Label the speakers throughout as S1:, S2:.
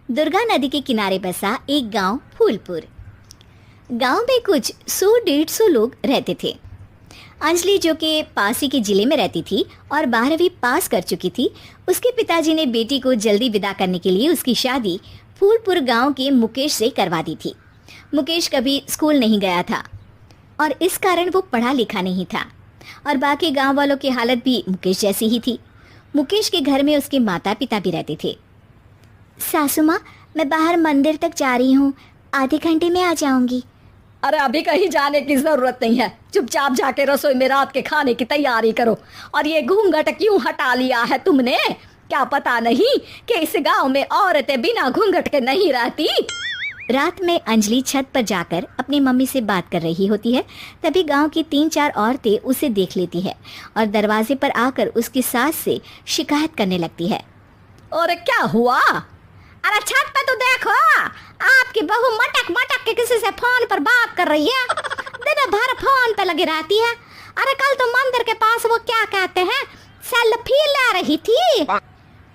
S1: दुर्गा नदी के किनारे बसा एक गांव फूलपुर। गांव में कुछ 100-150 लोग रहते थे। अंजलि, जो कि पास ही के जिले में रहती थी और 12वीं पास कर चुकी थी, उसके पिताजी ने बेटी को जल्दी विदा करने के लिए उसकी शादी फूलपुर गांव के मुकेश से करवा दी थी। मुकेश कभी स्कूल नहीं गया था और इस कारण वो पढ़ा लिखा नहीं था और बाकी गांव वालों की हालत भी मुकेश जैसी ही थी। मुकेश के घर में उसके माता पिता भी रहते थे। सासू माँ, मैं बाहर मंदिर तक जा रही हूँ, आधे घंटे में आ जाऊंगी।
S2: अरे अभी कहीं जाने की जरूरत नहीं है, चुपचाप जाके रसोई में रात के खाने की तैयारी करो। और ये घूंघट क्यों हटा लिया है तुमने? क्या पता नहीं कि इस गांव में औरतें बिना घूंघट के नहीं रहती?
S1: रात में अंजलि छत पर जाकर अपनी मम्मी से बात कर रही होती है। तभी गांव की 3-4 औरतें उसे देख लेती है और दरवाजे पर आकर उसकी सास से शिकायत करने लगती है।
S2: और क्या हुआ? अरे छत पे तो देखो, आपकी बहू मटक मटक के किसी से फोन पर बात कर रही है, दिन भर फोन पे लगी रहती है। अरे कल तो मंदिर के पास वो क्या कहते हैं, सेल्फी ले रही थी।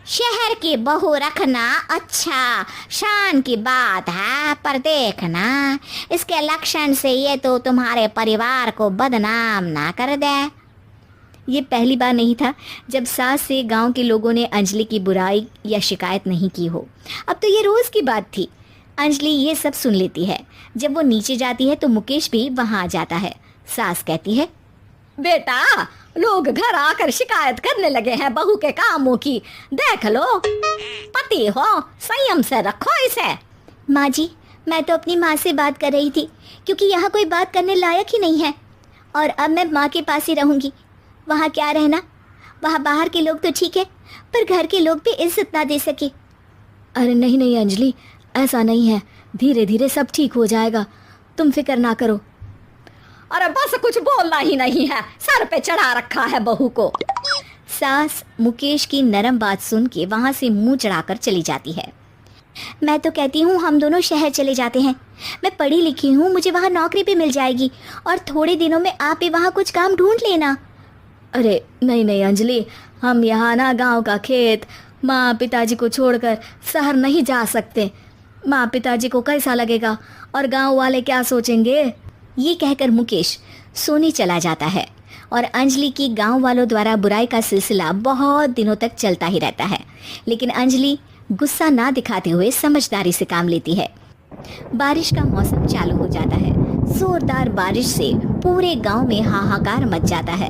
S1: शहर की बहू रखना अच्छा शान की बात है, पर देखना इसके लक्षण से ये तो तुम्हारे परिवार को बदनाम ना कर दे। ये पहली बार नहीं था जब सास से गांव के लोगों ने अंजलि की बुराई या शिकायत नहीं की हो। अब तो ये रोज की बात थी। अंजलि ये सब सुन लेती है। जब वो नीचे जाती है तो मुकेश भी वहां आ जाता है। सास कहती है,
S2: बेटा, लोग घर आकर शिकायत करने लगे हैं बहू के कामों की, देख लो। पति हो, संयम से रखो इसे।
S1: माँ जी, मैं तो अपनी माँ से बात कर रही थी क्योंकि यहाँ कोई बात करने लायक ही नहीं है और अब मैं माँ के पास ही रहूँगी। वहाँ क्या रहना, वहाँ बाहर के लोग तो ठीक है पर घर के लोग भी इज्जत ना दे सके।
S2: अरे नहीं नहीं अंजलि, ऐसा नहीं है, धीरे धीरे सब ठीक हो जाएगा, तुम फिक्र ना करो। अरे बस कुछ बोलना ही नहीं है, सर पे चढ़ा रखा है बहू को।
S1: सास मुकेश की नरम बात सुन के वहाँ से मुंह चढ़ाकर चली जाती है। मैं तो कहती हूँ हम दोनों शहर चले जाते हैं। मैं पढ़ी लिखी हूँ, मुझे वहाँ नौकरी भी मिल जाएगी और थोड़े दिनों में आप भी वहाँ कुछ काम ढूंढ लेना।
S2: अरे नहीं नहीं अंजलि, हम यहाँ ना गांव का खेत, माँ पिताजी को छोड़कर शहर नहीं जा सकते। माँ पिताजी को कैसा लगेगा और गांव वाले क्या सोचेंगे?
S1: ये कहकर मुकेश सोने चला जाता है और अंजलि की गांव वालों द्वारा बुराई का सिलसिला बहुत दिनों तक चलता ही रहता है। लेकिन अंजलि गुस्सा ना दिखाते हुए समझदारी से काम लेती है। बारिश का मौसम चालू हो जाता है। जोरदार बारिश से पूरे गांव में हाहाकार मच जाता है।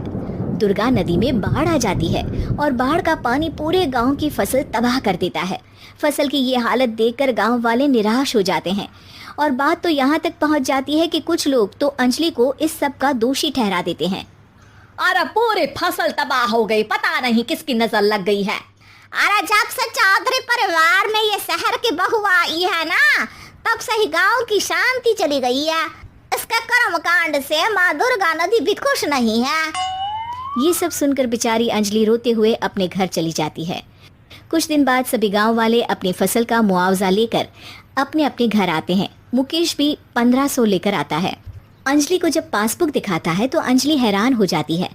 S1: दुर्गा नदी में बाढ़ आ जाती है और बाढ़ का पानी पूरे गांव की फसल तबाह कर देता है। फसल की ये हालत देखकर गांव वाले निराश हो जाते हैं और बात तो यहाँ तक पहुँच जाती है कि कुछ लोग तो अंजलि को इस सब का दोषी ठहरा देते हैं।
S2: अरे पूरी फसल तबाह हो गई, पता नहीं किसकी नजर लग गई है।
S1: अरे जब से चौधरी परिवार में ये शहर की बहू आई है ना, तब से ही गांव की शांति चली गई है। इसके कर्म कांड से माँ दुर्गा नदी भी खुश नहीं है। ये सब सुनकर बेचारी अंजलि रोते हुए अपने घर चली जाती है। कुछ दिन बाद सभी गांव वाले अपनी फसल का मुआवजा लेकर अपने अपने घर आते हैं। मुकेश भी 1500 लेकर आता है। अंजलि को जब पासबुक दिखाता है तो अंजलि हैरान हो जाती है।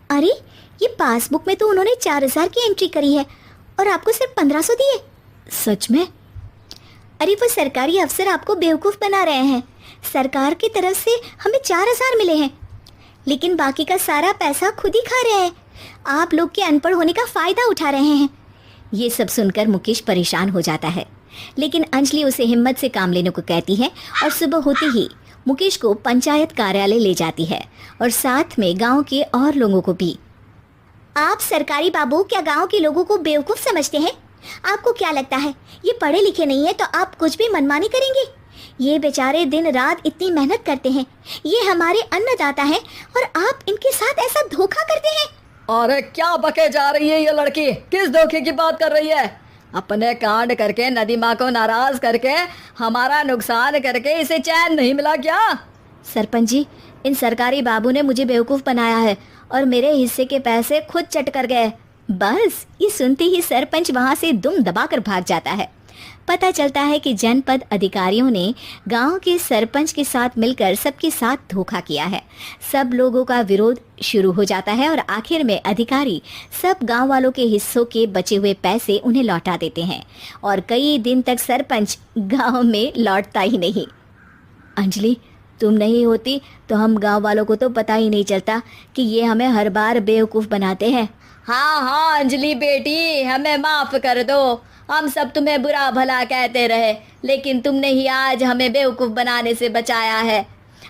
S1: अरे, ये पासबुक में तो उन्होंने 4000 की एंट्री करी है और आपको सिर्फ 1500 दिए।
S2: सच में?
S1: अरे वो सरकारी अफसर आपको बेवकूफ़ बना रहे हैं। सरकार की तरफ से हमें 4000 मिले हैं लेकिन बाकी का सारा पैसा खुद ही खा रहे हैं। आप लोग के अनपढ़ होने का फ़ायदा उठा रहे हैं। ये सब सुनकर मुकेश परेशान हो जाता है लेकिन अंजलि उसे हिम्मत से काम लेने को कहती है और सुबह होते ही मुकेश को पंचायत कार्यालय ले जाती है और साथ में गांव के और लोगों को भी। आप सरकारी बाबू क्या गांव के लोगों को बेवकूफ़ समझते हैं? आपको क्या लगता है ये पढ़े लिखे नहीं है तो आप कुछ भी मनमानी करेंगे? ये बेचारे दिन रात इतनी मेहनत करते हैं, ये हमारे अन्नदाता हैं और आप इनके साथ ऐसा धोखा करते हैं।
S2: अरे क्या बके जा रही है ये लड़की, किस धोखे की बात कर रही है? अपने कांड करके नदी माँ को नाराज करके हमारा नुकसान करके इसे चैन नहीं मिला क्या?
S1: सरपंच जी, इन सरकारी बाबू ने मुझे बेवकूफ़ बनाया है और मेरे हिस्से के पैसे खुद चट कर गए। बस ये सुनते ही सरपंच वहाँ से दुम दबाकर भाग जाता है पता चलता है कि जनपद अधिकारियों ने गांव के सरपंच के साथ मिलकर सबके साथ धोखा किया है। सब लोगों का विरोध शुरू हो जाता है और आखिर में अधिकारी सब गांव वालों के हिस्सों के बचे हुए पैसे उन्हें लौटा देते हैं और कई दिन तक सरपंच गांव में लौटता ही नहीं। अंजलि, तुम नहीं होती तो हम गांव वालों को तो पता ही नहीं चलता कि ये हमें हर बार बेवकूफ़ बनाते हैं।
S2: हाँ हाँ अंजलि बेटी, हमें माफ कर दो। हम सब तुम्हें बुरा भला कहते रहे, लेकिन तुमने ही आज हमें बेवकूफ़ बनाने से बचाया है।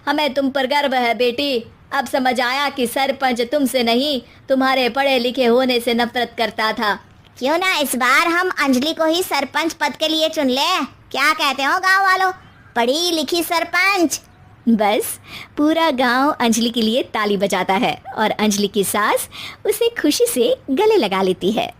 S2: हमें तुम पर गर्व है बेटी। अब समझ आया कि सरपंच तुमसे नहीं, तुम्हारे पढ़े लिखे होने से नफरत करता था।
S1: क्यों ना इस बार हम अंजलि को ही सरपंच पद के लिए चुन ले। क्या कहते हो गांव वालों? पढ़ी लिखी सरपंच। बस पूरा गांव अंजलि के लिए ताली बजाता है और अंजलि की सास उसे खुशी से गले लगा लेती है।